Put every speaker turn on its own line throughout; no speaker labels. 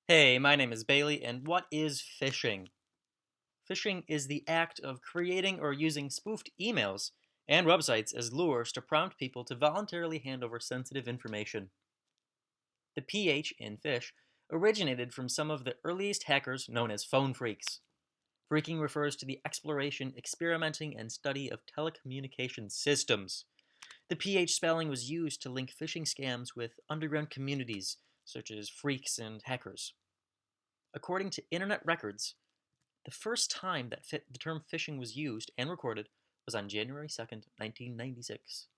Hey, my name is Bailey, and what is phishing? Phishing is the act of creating or using spoofed emails and websites as lures to prompt people to voluntarily hand over sensitive information. The PH in phish originated from some of the earliest hackers known as phone phreaks. Phreaking refers to the exploration, experimenting, and study of telecommunication systems. The PH spelling was used to link phishing scams with underground communities such as phreaks and hackers. According to internet records, the first time that the term phishing was used and recorded was on January 2nd, 1996.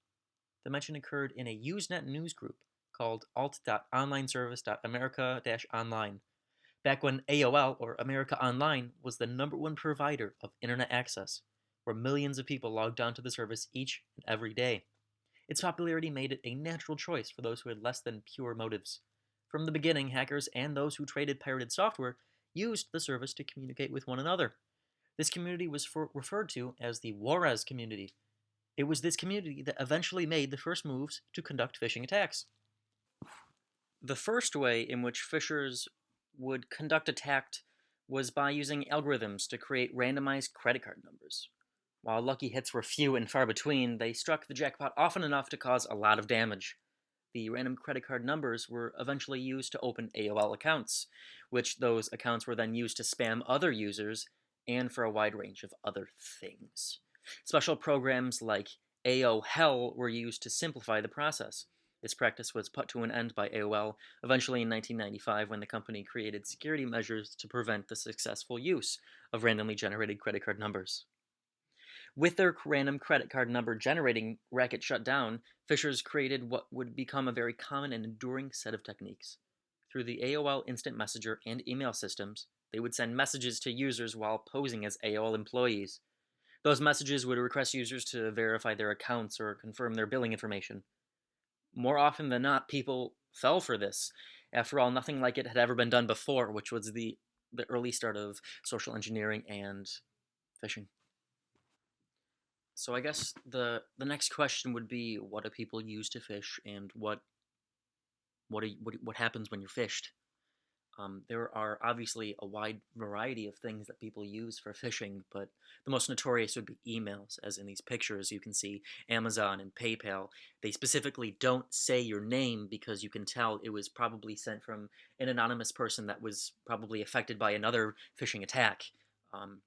The mention occurred in a Usenet news group called alt.onlineservice.america-online, back when AOL, or America Online, was the #1 provider of internet access, where millions of people logged onto the service each and every day. Its popularity made it a natural choice for those who had less than pure motives. From the beginning, hackers and those who traded pirated software used the service to communicate with one another. This community was referred to as the Juarez community. It was this community that eventually made the first moves to conduct phishing attacks. The first way in which phishers would conduct attacks was by using algorithms to create randomized credit card numbers. While lucky hits were few and far between, they struck the jackpot often enough to cause a lot of damage. The random credit card numbers were eventually used to open AOL accounts, which those accounts were then used to spam other users and for a wide range of other things. Special programs like AO Hell were used to simplify the process. This practice was put to an end by AOL eventually in 1995 when the company created security measures to prevent the successful use of randomly generated credit card numbers. With their random credit card number generating racket shut down, phishers created what would become a very common and enduring set of techniques. Through the AOL Instant Messenger and email systems, they would send messages to users while posing as AOL employees. Those messages would request users to verify their accounts or confirm their billing information. More often than not, people fell for this. After all, nothing like it had ever been done before, which was the early start of social engineering and phishing. So I guess the next question would be, what do people use to fish, and what happens when you're fished? There are obviously a wide variety of things that people use for fishing, but the most notorious would be emails, as in these pictures you can see Amazon and PayPal. They specifically don't say your name because you can tell it was probably sent from an anonymous person that was probably affected by another phishing attack. Um,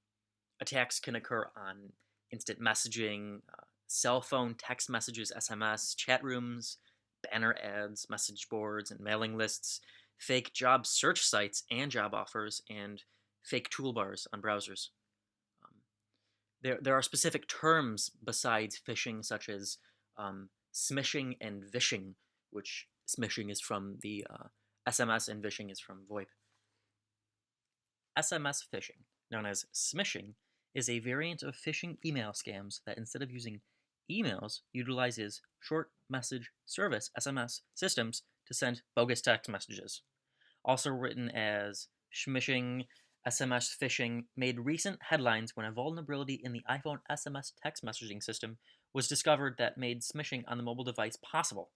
Attacks can occur on instant messaging, cell phone, text messages, SMS, chat rooms, banner ads, message boards, and mailing lists, fake job search sites and job offers, and fake toolbars on browsers. Um, there are specific terms besides phishing, such as smishing and vishing, which smishing is from the SMS and vishing is from VoIP. SMS phishing, known as smishing, is a variant of phishing email scams that instead of using emails utilizes short message service SMS systems to send bogus text messages. Also written as smishing, SMS phishing made recent headlines when a vulnerability in the iPhone SMS text messaging system was discovered that made smishing on the mobile device possible.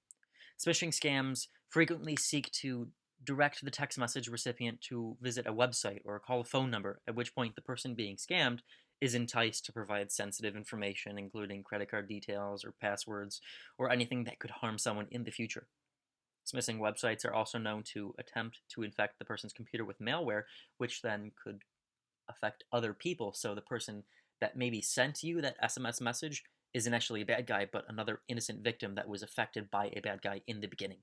Smishing scams frequently seek to direct the text message recipient to visit a website or call a phone number, at which point the person being scammed is enticed to provide sensitive information, including credit card details or passwords, or anything that could harm someone in the future. Smishing websites are also known to attempt to infect the person's computer with malware, which then could affect other people. So the person that maybe sent you that SMS message isn't actually a bad guy, but another innocent victim that was affected by a bad guy in the beginning.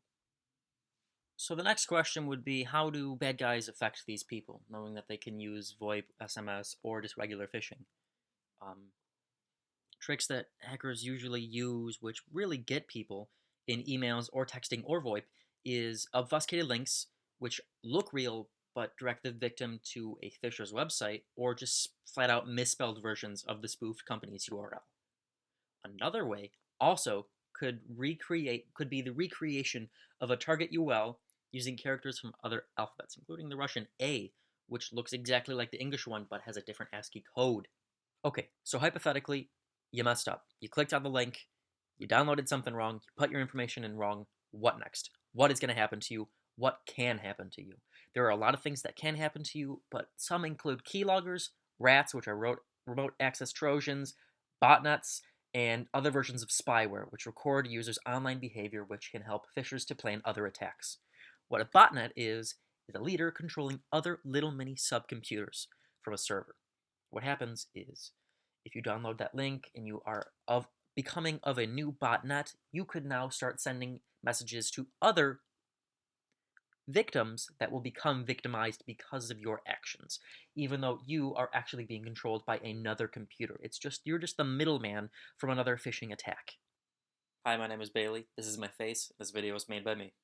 So the next question would be, how do bad guys affect these people, knowing that they can use VoIP, SMS, or just regular phishing? Um, Tricks that hackers usually use, which really get people in emails or texting or VoIP, is obfuscated links, which look real but direct the victim to a phisher's website, or just flat out misspelled versions of the spoofed company's URL. Another way also could be the recreation of a target UL using characters from other alphabets, including the Russian A, which looks exactly like the English one but has a different ASCII code. Okay, so hypothetically, you messed up. You clicked on the link, you downloaded something wrong, you put your information in wrong. What next? What is going to happen to you? What can happen to you? There are a lot of things that can happen to you, but some include keyloggers, rats, which are remote access Trojans, botnets, and other versions of spyware, which record users' online behavior, which can help phishers to plan other attacks. What a botnet is a leader controlling other little mini subcomputers from a server. What happens is, if you download that link and you are becoming of a new botnet, you could now start sending messages to other victims that will become victimized because of your actions, even though you are actually being controlled by another computer. You're just the middleman from another phishing attack. Hi, my name is Bailey. This is my face. This video was made by me.